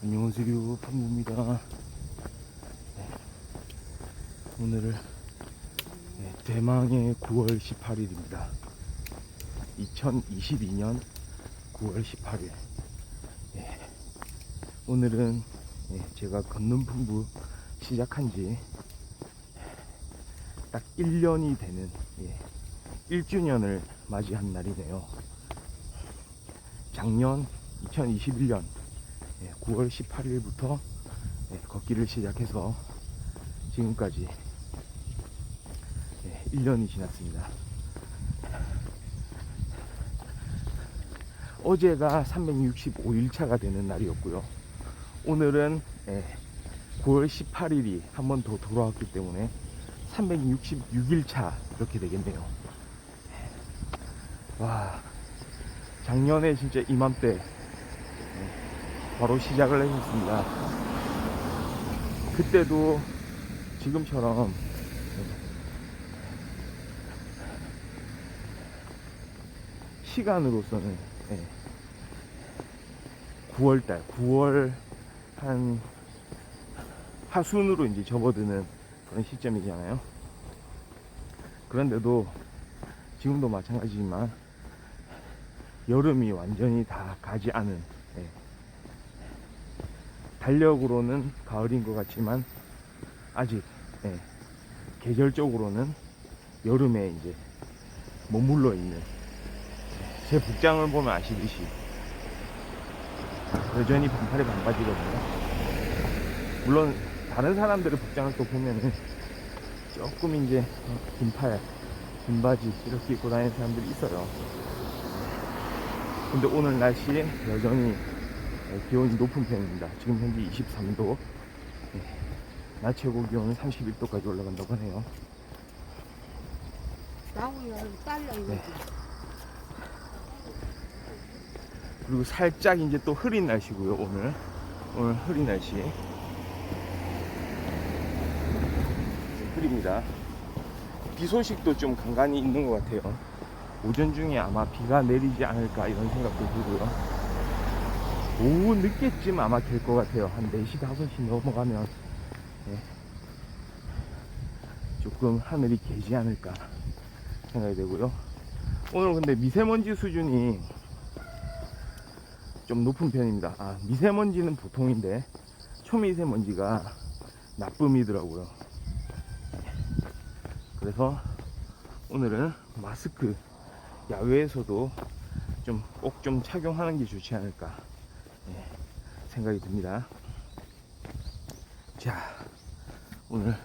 안녕하세요, 판무입니다. 오늘은 대망의 9월 18일입니다. 2022년 9월 18일. 오늘은 제가 걷는 풍부 시작한 지 딱 1년이 되는 1주년을 맞이한 날이네요. 작년 2021년 9월 18일부터 걷기를 시작해서 지금까지 1년이 지났습니다. 어제가 365일차가 되는 날이었고요. 오늘은 9월 18일이 한 번 더 돌아왔기 때문에 366일차 이렇게 되겠네요. 와, 작년에 진짜 이맘때 바로 시작을 했습니다. 그때도 지금처럼 시간으로서는 9월달, 9월 한 하순으로 이제 접어드는 그런 시점이잖아요. 그런데도 지금도 마찬가지지만 여름이 완전히 다 가지 않은, 달력으로는 가을인 것 같지만 아직 계절적으로는 여름에 이제 머물러 있는, 제 복장을 보면 아시듯이 여전히 반팔에 반바지거든요. 물론 다른 사람들의 복장을 또 보면은 조금 이제 긴팔, 긴바지 이렇게 입고 다니는 사람들이 있어요. 근데 오늘 날씨 여전히 기온이 높은 편입니다. 지금 현재 23도, 낮 최고 기온은 31도까지 올라간다고 하네요. 나무야 딸려 이거. 그리고 살짝 이제 또 흐린 날씨고요. 오늘 흐린 날씨. 흐립니다. 비 소식도 좀 간간히 있는 것 같아요. 오전 중에 아마 비가 내리지 않을까 이런 생각도 들고요. 오후 늦게쯤 아마 될 것 같아요. 한 4시, 5시 넘어가면 조금 하늘이 개지 않을까 생각이 되고요. 오늘 근데 미세먼지 수준이 좀 높은 편입니다. 미세먼지는 보통인데 초미세먼지가 나쁨이더라고요. 그래서 오늘은 마스크 야외에서도 꼭 좀 착용하는 게 좋지 않을까 생각이 듭니다. 자, 오늘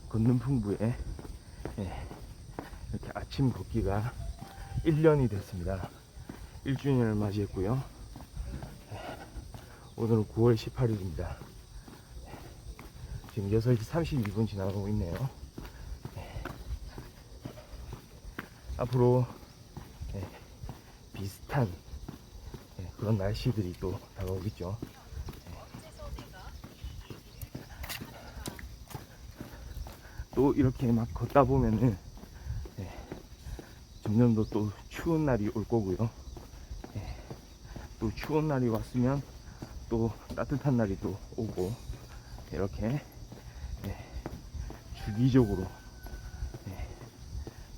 걷는 풍부에 이렇게 아침 걷기가 1년이 됐습니다. 1주년을 맞이했고요. 오늘은 9월 18일입니다. 지금 6시 32분 지나가고 있네요. 앞으로 비슷한 그런 날씨들이 또 다가오겠죠. 또 이렇게 막 걷다 보면은 점점 더 또 추운 날이 올 거고요. 또 추운 날이 왔으면 또 따뜻한 날이 또 오고, 이렇게 주기적으로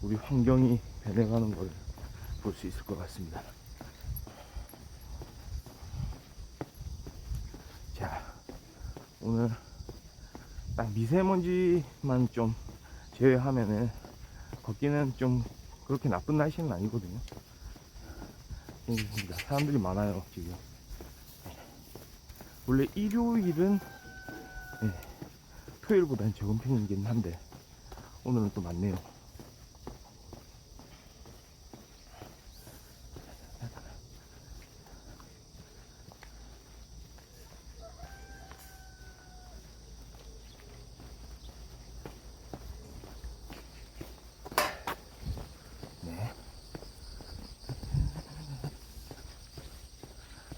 우리 환경이 변해가는 걸 볼 수 있을 것 같습니다. 자, 오늘 딱 미세먼지만 좀 제외하면은 걷기는 좀 그렇게 나쁜 날씨는 아니거든요. 사람들이 많아요 지금. 원래 일요일은 토요일보다는 적은 편이긴 한데 오늘은 또 많네요.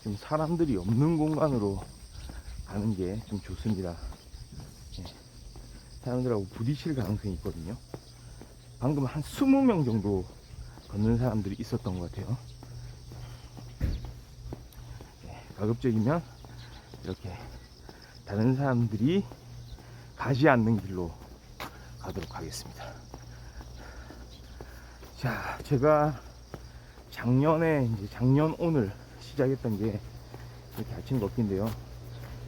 좀 사람들이 없는 공간으로 가는 게 좀 좋습니다. 사람들하고 부딪힐 가능성이 있거든요. 방금 한 20명 정도 걷는 사람들이 있었던 것 같아요. 가급적이면 이렇게 다른 사람들이 가지 않는 길로 가도록 하겠습니다. 자, 제가 작년 오늘 시작했던 게 이렇게 아침 걷기인데요.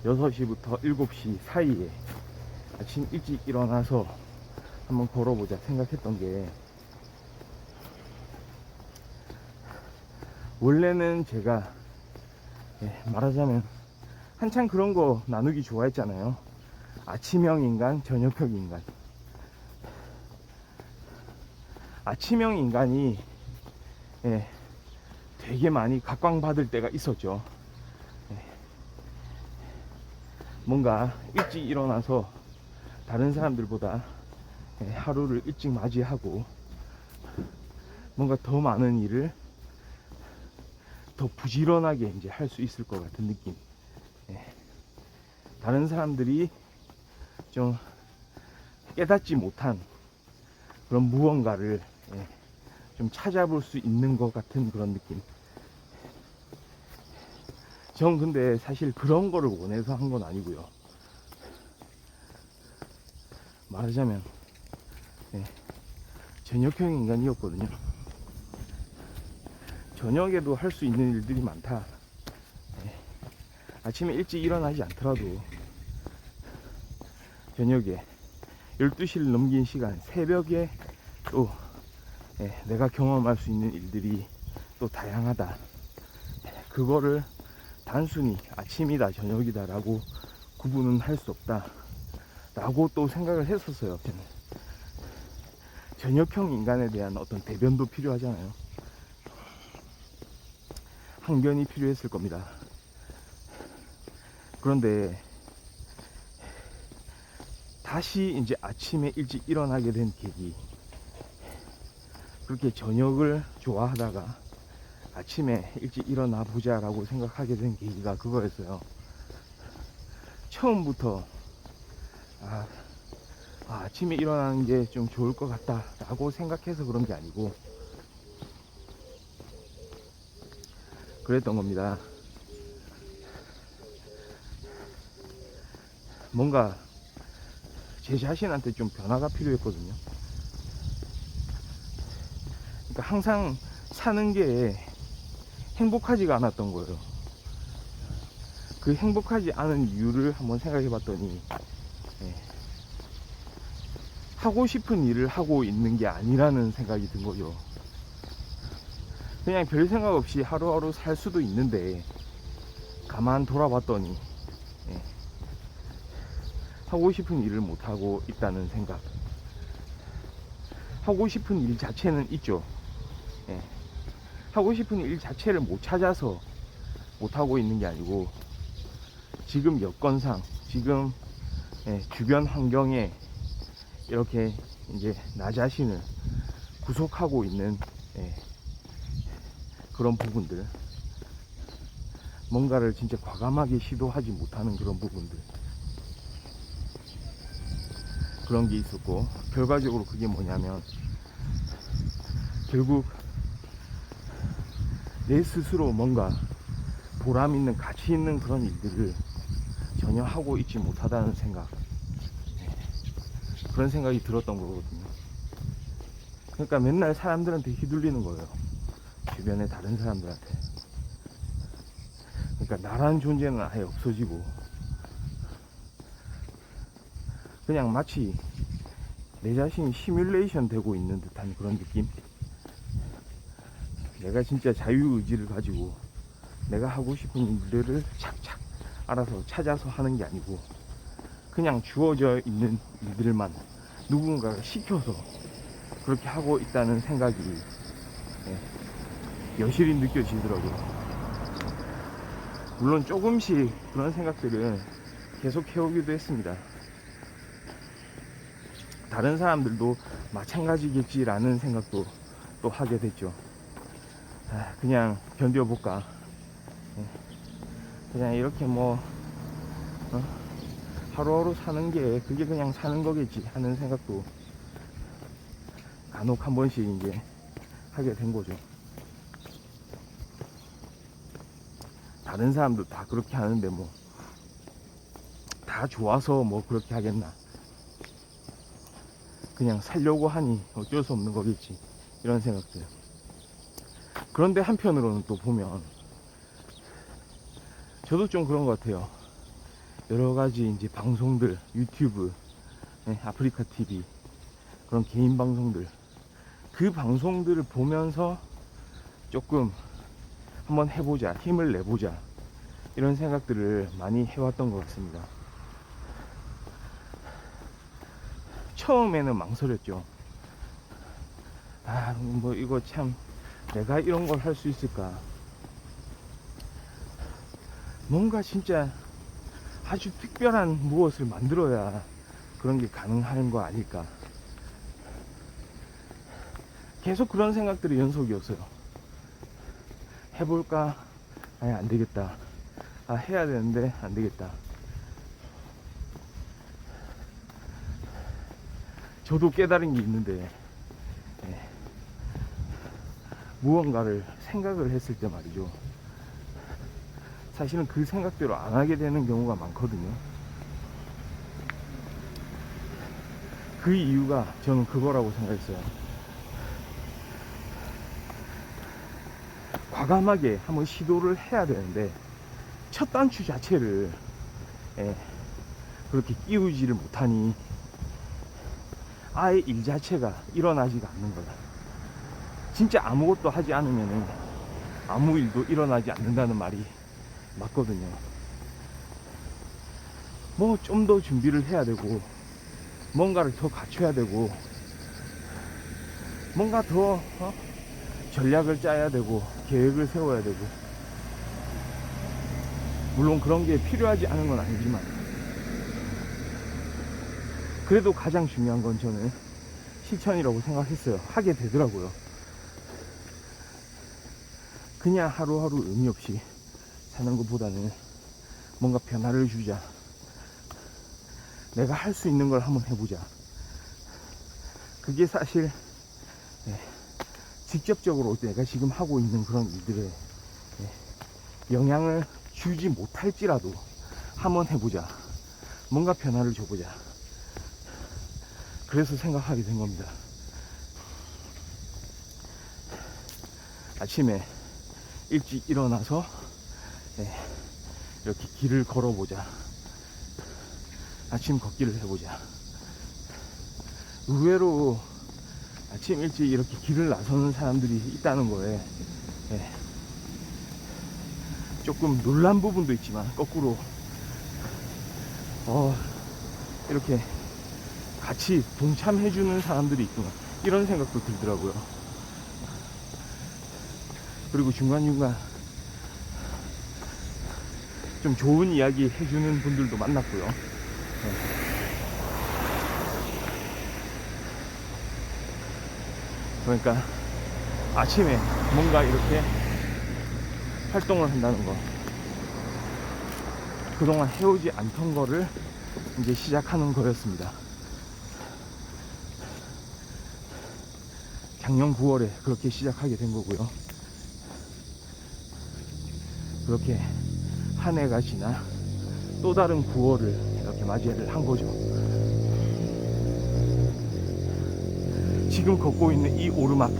6시부터 7시 사이에 아침 일찍 일어나서 한번 걸어보자 생각했던 게, 원래는 제가 말하자면 한창 그런 거 나누기 좋아했잖아요. 아침형 인간, 저녁형 인간. 아침형 인간이 되게 많이 각광받을 때가 있었죠. 뭔가 일찍 일어나서 다른 사람들보다 하루를 일찍 맞이하고 뭔가 더 많은 일을 더 부지런하게 이제 할 수 있을 것 같은 느낌. 다른 사람들이 좀 깨닫지 못한 그런 무언가를 좀 찾아볼 수 있는 것 같은 그런 느낌. 전 근데 사실 그런 거를 원해서 한 건 아니고요. 말하자면 저녁형 인간이었거든요. 저녁에도 할 수 있는 일들이 많다. 아침에 일찍 일어나지 않더라도 저녁에 12시를 넘긴 시간, 새벽에 또 내가 경험할 수 있는 일들이 또 다양하다. 그거를 단순히 아침이다 저녁이다 라고 구분은 할 수 없다 라고 또 생각을 했었어요. 저는 저녁형 인간에 대한 어떤 대변도 필요하잖아요. 항변이 필요했을 겁니다. 그런데 다시 이제 아침에 일찍 일어나게 된 계기, 그렇게 저녁을 좋아하다가 아침에 일찍 일어나 보자 라고 생각하게 된 계기가 그거였어요. 처음부터 아침에 일어나는 게 좀 좋을 것 같다 라고 생각해서 그런 게 아니고 그랬던 겁니다. 뭔가 제 자신한테 좀 변화가 필요했거든요. 그러니까 항상 사는 게 행복하지가 않았던 거예요. 그 행복하지 않은 이유를 한번 생각해 봤더니 하고 싶은 일을 하고 있는 게 아니라는 생각이 든 거죠. 그냥 별 생각 없이 하루하루 살 수도 있는데 가만 돌아봤더니 하고 싶은 일을 못하고 있다는 생각. 하고 싶은 일 자체는 있죠. 하고 싶은 일 자체를 못 찾아서 못하고 있는 게 아니고 지금 여건상 지금 주변 환경에 이렇게 이제 나 자신을 구속하고 있는 그런 부분들, 뭔가를 진짜 과감하게 시도하지 못하는 그런 부분들, 그런 게 있었고, 결과적으로 그게 뭐냐면 결국 내 스스로 뭔가 보람 있는 가치 있는 그런 일들을 전혀 하고 있지 못하다는 생각, 그런 생각이 들었던 거거든요. 그러니까 맨날 사람들한테 휘둘리는 거예요. 주변의 다른 사람들한테. 그러니까 나라는 존재는 아예 없어지고 그냥 마치 내 자신이 시뮬레이션 되고 있는 듯한 그런 느낌. 내가 진짜 자유의지를 가지고 내가 하고 싶은 일들을 착착 알아서 찾아서 하는 게 아니고 그냥 주어져 있는 일들만 누군가가 시켜서 그렇게 하고 있다는 생각이 여실히 느껴지더라고요. 물론 조금씩 그런 생각들은 계속 해오기도 했습니다. 다른 사람들도 마찬가지겠지라는 생각도 또 하게 됐죠. 그냥 견뎌볼까. 그냥 이렇게 뭐 하루하루 사는 게 그게 그냥 사는 거겠지 하는 생각도 간혹 한 번씩 이제 하게 된 거죠. 다른 사람도 다 그렇게 하는데 뭐 다 좋아서 뭐 그렇게 하겠나. 그냥 살려고 하니 어쩔 수 없는 거겠지, 이런 생각들. 그런데 한편으로는 또 보면 저도 좀 그런 것 같아요. 여러 가지 이제 방송들, 유튜브, 아프리카 TV, 그런 개인 방송들, 그 방송들을 보면서 조금 한번 해보자, 힘을 내보자, 이런 생각들을 많이 해왔던 것 같습니다. 처음에는 망설였죠. 뭐 이거 참 내가 이런 걸 할 수 있을까. 뭔가 진짜 아주 특별한 무엇을 만들어야 그런 게 가능한 거 아닐까. 계속 그런 생각들이 연속이었어요. 해볼까? 아니, 안 되겠다. 해야 되는데 안 되겠다. 저도 깨달은 게 있는데, 무언가를 생각을 했을 때 말이죠, 사실은 그 생각대로 안 하게 되는 경우가 많거든요. 그 이유가 저는 그거라고 생각했어요. 과감하게 한번 시도를 해야 되는데 첫 단추 자체를 그렇게 끼우지를 못하니 아예 일 자체가 일어나지가 않는 거다. 진짜 아무것도 하지 않으면 아무 일도 일어나지 않는다는 말이 맞거든요. 뭐 좀 더 준비를 해야 되고, 뭔가를 더 갖춰야 되고, 뭔가 더 전략을 짜야 되고, 계획을 세워야 되고, 물론 그런 게 필요하지 않은 건 아니지만, 그래도 가장 중요한 건 저는 실천이라고 생각했어요. 하게 되더라고요. 그냥 하루하루 의미 없이 사는 것보다는 뭔가 변화를 주자, 내가 할 수 있는 걸 한번 해보자. 그게 사실 직접적으로 내가 지금 하고 있는 그런 일들에 영향을 주지 못할지라도 한번 해보자, 뭔가 변화를 줘보자. 그래서 생각하게 된 겁니다. 아침에 일찍 일어나서 이렇게 길을 걸어보자, 아침 걷기를 해보자. 의외로 아침 일찍 이렇게 길을 나서는 사람들이 있다는 거에 조금 놀란 부분도 있지만, 거꾸로 이렇게 같이 동참해주는 사람들이 있구나, 이런 생각도 들더라고요. 그리고 중간중간 좀 좋은 이야기 해주는 분들도 만났고요. 그러니까 아침에 뭔가 이렇게 활동을 한다는 거, 그동안 해오지 않던 거를 이제 시작하는 거였습니다. 작년 9월에 그렇게 시작하게 된 거고요. 그렇게 한 해가 지나 또 다른 9월을 이렇게 맞이를 한 거죠. 지금 걷고 있는 이 오르막,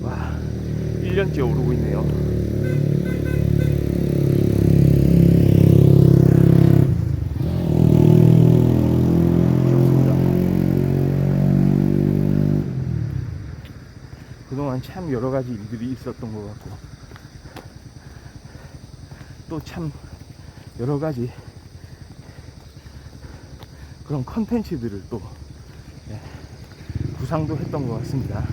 와, 1년째 오르고 있네요. 좋습니다. 그동안 참 여러 가지 일들이 있었던 것 같고, 또 참 여러 가지 그런 컨텐츠들을 또 구상도 했던 것 같습니다.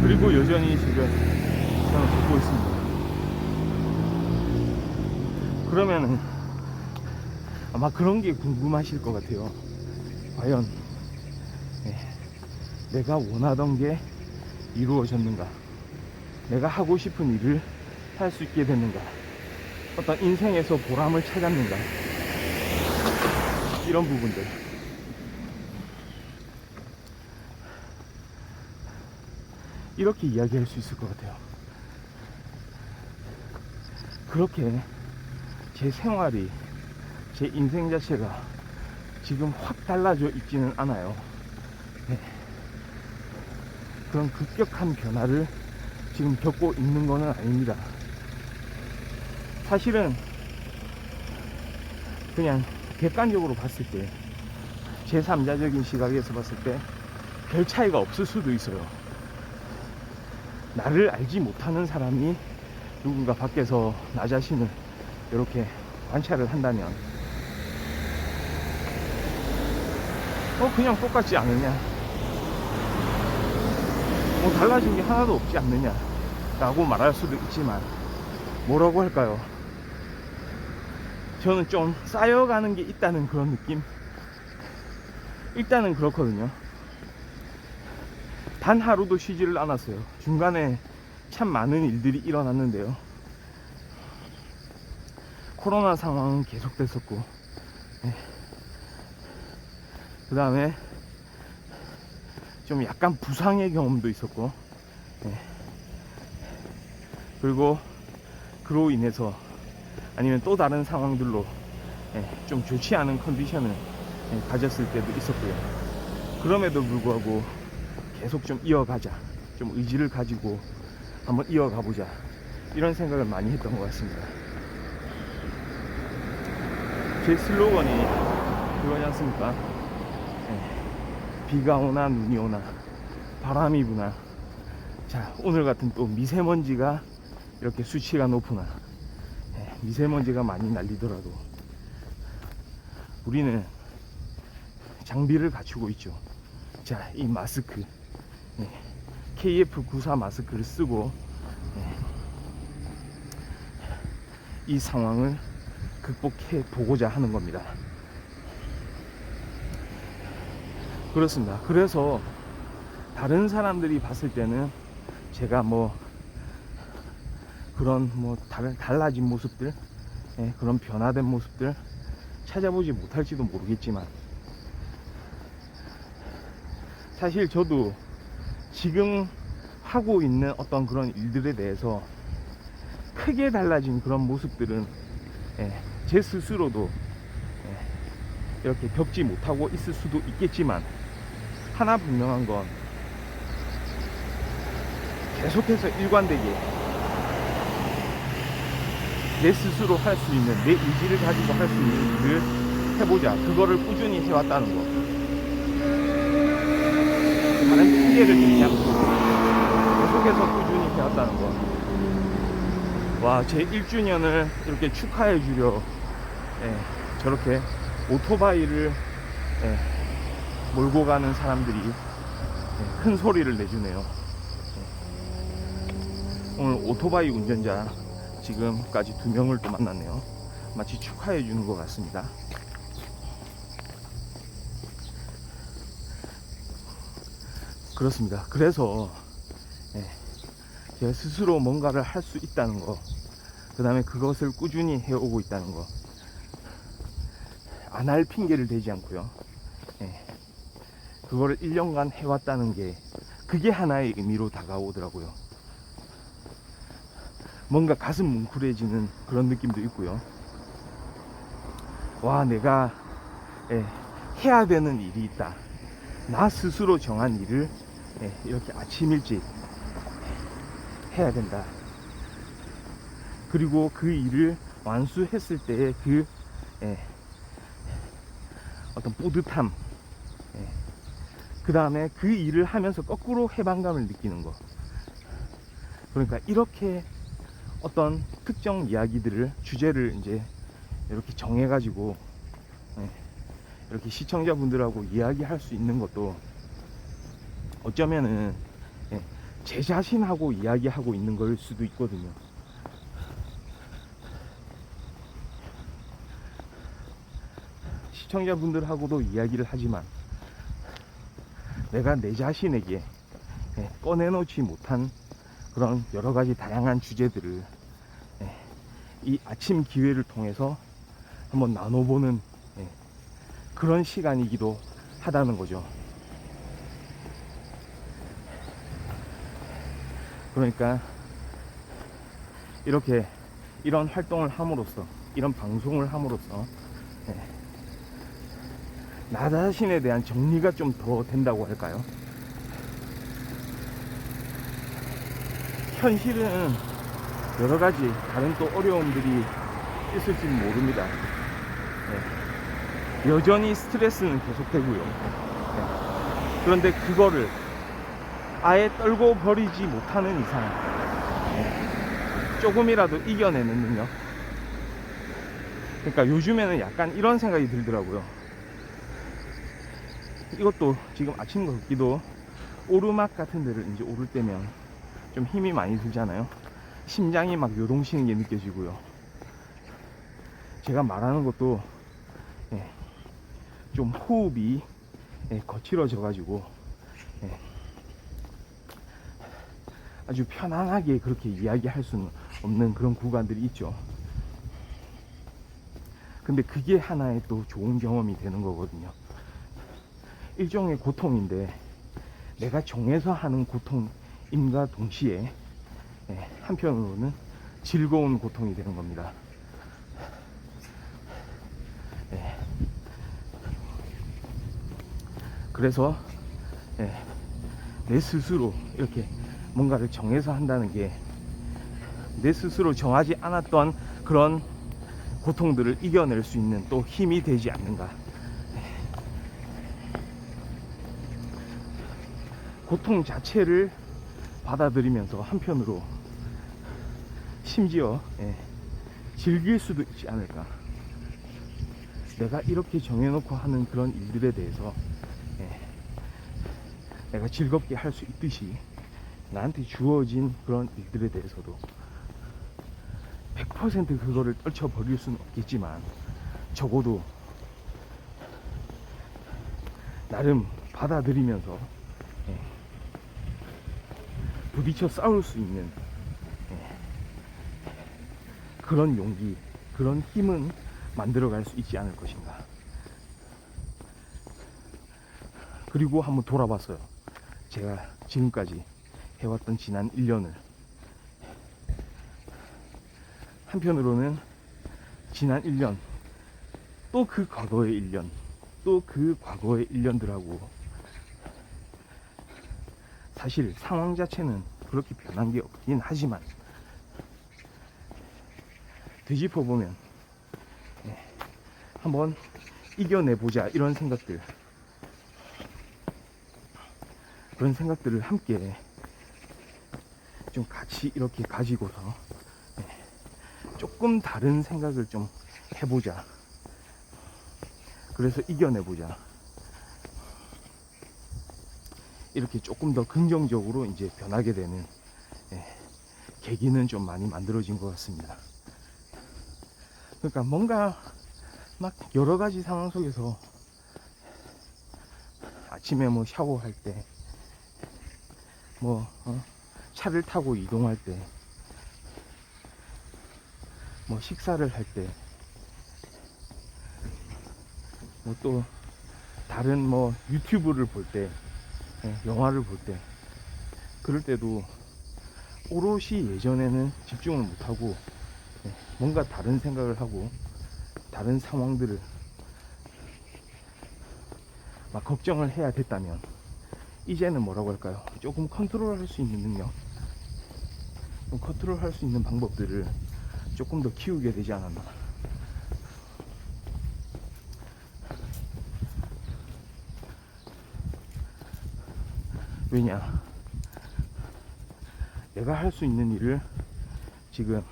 그리고 여전히 지금 저는 걷고 있습니다. 그러면은 아마 그런 게 궁금하실 것 같아요. 과연 내가 원하던 게 이루어졌는가, 내가 하고 싶은 일을 할 수 있게 됐는가, 어떤 인생에서 보람을 찾았는가, 이런 부분들. 이렇게 이야기할 수 있을 것 같아요. 그렇게 제 생활이, 제 인생 자체가 지금 확 달라져 있지는 않아요. 네. 그런 급격한 변화를 지금 겪고 있는 거는 아닙니다. 사실은 그냥 객관적으로 봤을 때, 제3자적인 시각에서 봤을 때 별 차이가 없을 수도 있어요. 나를 알지 못하는 사람이 누군가 밖에서 나 자신을 이렇게 관찰을 한다면 그냥 똑같지 않느냐, 뭐 달라진 게 하나도 없지 않느냐 라고 말할 수도 있지만, 뭐라고 할까요, 저는 좀 쌓여가는 게 있다는 그런 느낌? 일단은 그렇거든요. 단 하루도 쉬지를 않았어요. 중간에 참 많은 일들이 일어났는데요, 코로나 상황은 계속됐었고, 그 다음에 좀 약간 부상의 경험도 있었고, 그리고 그로 인해서 아니면 또 다른 상황들로 좀 좋지 않은 컨디션을 가졌을 때도 있었고요. 그럼에도 불구하고 계속 좀 이어가자, 좀 의지를 가지고 한번 이어가 보자, 이런 생각을 많이 했던 것 같습니다. 제 슬로건이 그거지 않습니까? 비가 오나 눈이 오나 바람이 부나, 자, 오늘 같은 또 미세먼지가 이렇게 수치가 높으나, 미세먼지가 많이 날리더라도 우리는 장비를 갖추고 있죠. 자, 이 마스크, KF94 마스크를 쓰고 이 상황을 극복해 보고자 하는 겁니다. 그렇습니다. 그래서 다른 사람들이 봤을 때는 제가 그런 달라진 모습들, 그런 변화된 모습들 찾아보지 못할지도 모르겠지만, 사실 저도 지금 하고 있는 어떤 그런 일들에 대해서 크게 달라진 그런 모습들은 제 스스로도 이렇게 겪지 못하고 있을 수도 있겠지만, 하나 분명한 건 계속해서 일관되게 내 스스로 할 수 있는, 내 의지를 가지고 할 수 있는 일을 해보자, 그거를 꾸준히 해왔다는 거, 다른 핑계를 대지 않고 계속해서 꾸준히 해왔다는 거. 와, 제 1주년을 이렇게 축하해 주려 저렇게 오토바이를 몰고 가는 사람들이 큰 소리를 내주네요. 오늘 오토바이 운전자 지금까지 2명을 또 만났네요. 마치 축하해 주는 것 같습니다. 그렇습니다. 그래서 제가 스스로 뭔가를 할 수 있다는 거, 그 다음에 그것을 꾸준히 해오고 있다는 거, 안 할 핑계를 대지 않고요, 그거를 1년간 해왔다는 게, 그게 하나의 의미로 다가오더라고요. 뭔가 가슴 뭉클해지는 그런 느낌도 있고요. 와, 내가 해야 되는 일이 있다, 나 스스로 정한 일을 이렇게 아침 일찍 해야 된다. 그리고 그 일을 완수했을 때의 그 어떤 뿌듯함, 그 다음에 그 일을 하면서 거꾸로 해방감을 느끼는 거. 그러니까 이렇게 어떤 특정 이야기들을, 주제를 이제 이렇게 정해가지고 이렇게 시청자분들하고 이야기할 수 있는 것도 어쩌면은 제 자신하고 이야기하고 있는 걸 수도 있거든요. 시청자분들하고도 이야기를 하지만 내가 내 자신에게 꺼내놓지 못한 그런 여러가지 다양한 주제들을 이 아침 기회를 통해서 한번 나눠보는 그런 시간이기도 하다는 거죠. 그러니까 이렇게 이런 활동을 함으로써, 이런 방송을 함으로써 예, 나 자신에 대한 정리가 좀 더 된다고 할까요? 현실은 여러 가지 다른 또 어려움들이 있을지는 모릅니다. 예, 여전히 스트레스는 계속되고요. 예, 그런데 그거를 아예 떨고 버리지 못하는 이상 조금이라도 이겨내는 능력. 그러니까 요즘에는 약간 이런 생각이 들더라고요. 이것도 지금 아침 걷기도 오르막 같은 데를 이제 오를 때면 좀 힘이 많이 들잖아요. 심장이 막 요동치는 게 느껴지고요. 제가 말하는 것도 좀 호흡이 거칠어져 가지고 아주 편안하게 그렇게 이야기할 수는 없는 그런 구간들이 있죠. 근데 그게 하나의 또 좋은 경험이 되는 거거든요. 일종의 고통인데 내가 정해서 하는 고통임과 동시에 한편으로는 즐거운 고통이 되는 겁니다. 그래서 내 스스로 이렇게 뭔가를 정해서 한다는 게 내 스스로 정하지 않았던 그런 고통들을 이겨낼 수 있는 또 힘이 되지 않는가. 고통 자체를 받아들이면서 한편으로 심지어 즐길 수도 있지 않을까. 내가 이렇게 정해놓고 하는 그런 일들에 대해서 내가 즐겁게 할 수 있듯이 나한테 주어진 그런 일들에 대해서도 100% 그거를 떨쳐버릴 수는 없겠지만 적어도 나름 받아들이면서 부딪혀 싸울 수 있는 그런 용기, 그런 힘은 만들어갈 수 있지 않을 것인가. 그리고 한번 돌아봤어요. 제가 지금까지 해왔던 지난 1년을. 한편으로는 지난 1년, 또 그 과거의 1년, 또 그 과거의 1년들하고 사실 상황 자체는 그렇게 변한 게 없긴 하지만 되짚어보면 한번 이겨내보자 이런 생각들, 그런 생각들을 함께 좀 같이 이렇게 가지고서 조금 다른 생각을 좀 해보자. 그래서 이겨내보자. 이렇게 조금 더 긍정적으로 이제 변하게 되는 계기는 좀 많이 만들어진 것 같습니다. 그러니까 뭔가 막 여러 가지 상황 속에서 아침에 뭐 샤워할 때, 뭐 차를 타고 이동할 때, 뭐 식사를 할 때, 뭐 또 다른 뭐 유튜브를 볼 때, 영화를 볼 때, 그럴 때도 오롯이 예전에는 집중을 못하고 뭔가 다른 생각을 하고 다른 상황들을 막 걱정을 해야 됐다면 이제는 뭐라고 할까요? 조금 컨트롤할 수 있는 능력, 컨트롤할 수 있는 방법들을 조금 더 키우게 되지 않았나. 왜냐, 내가 할 수 있는 일을 지금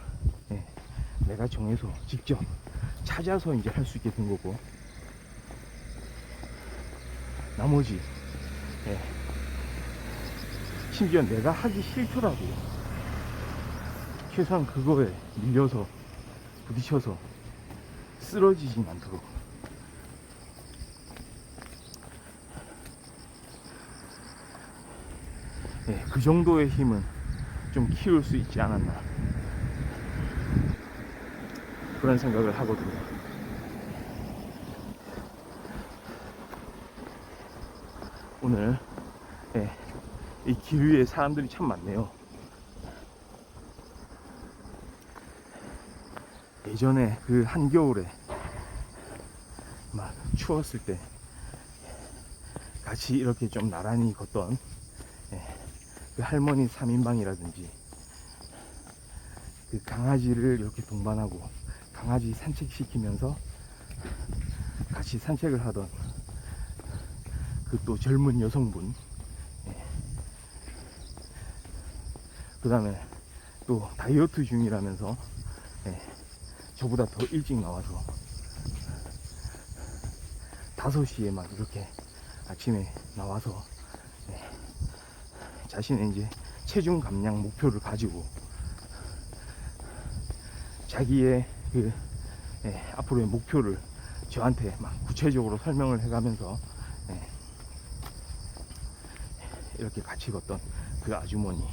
내가 정해서 직접 찾아서 이제 할 수 있게 된 거고, 나머지 심지어 내가 하기 싫더라도 최소한 그거에 밀려서 부딪혀서 쓰러지지 않도록 그 정도의 힘은 좀 키울 수 있지 않았나, 그런 생각을 하거든요. 오늘 이 길 위에 사람들이 참 많네요. 예전에 그 한겨울에 막 추웠을 때 같이 이렇게 좀 나란히 걷던 그 할머니 3인방이라든지 그 강아지를 이렇게 동반하고 강아지 산책시키면서 같이 산책을 하던 그 또 젊은 여성분, 그 다음에 또 다이어트 중이라면서 저보다 더 일찍 나와서 5시에 막 이렇게 아침에 나와서 자신의 이제 체중 감량 목표를 가지고 자기의 그 앞으로의 목표를 저한테 막 구체적으로 설명을 해가면서 이렇게 같이 걷던 그 아주머니,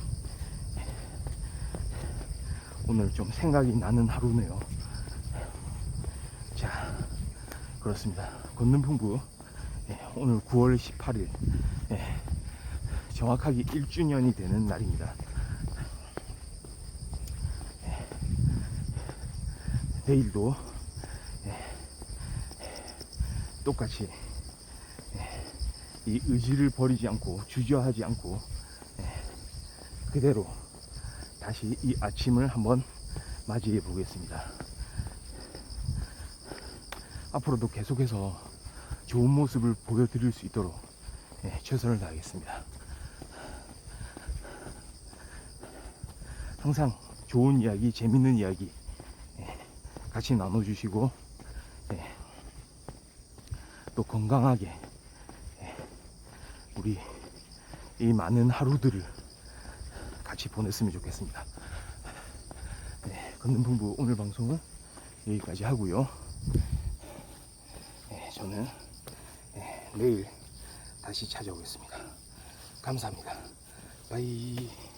오늘 좀 생각이 나는 하루네요. 자, 그렇습니다. 걷는 풍부 오늘 9월 18일 정확하게 1주년이 되는 날입니다. 내일도 똑같이 이 의지를 버리지 않고 주저하지 않고 그대로 다시 이 아침을 한번 맞이해 보겠습니다. 앞으로도 계속해서 좋은 모습을 보여드릴 수 있도록 최선을 다하겠습니다. 항상 좋은 이야기, 재밌는 이야기 같이 나눠주시고 또 건강하게 우리 이 많은 하루들을 같이 보냈으면 좋겠습니다. 걷는 풍부 오늘 방송은 여기까지 하고요. 저는 내일 다시 찾아오겠습니다. 감사합니다. 바이.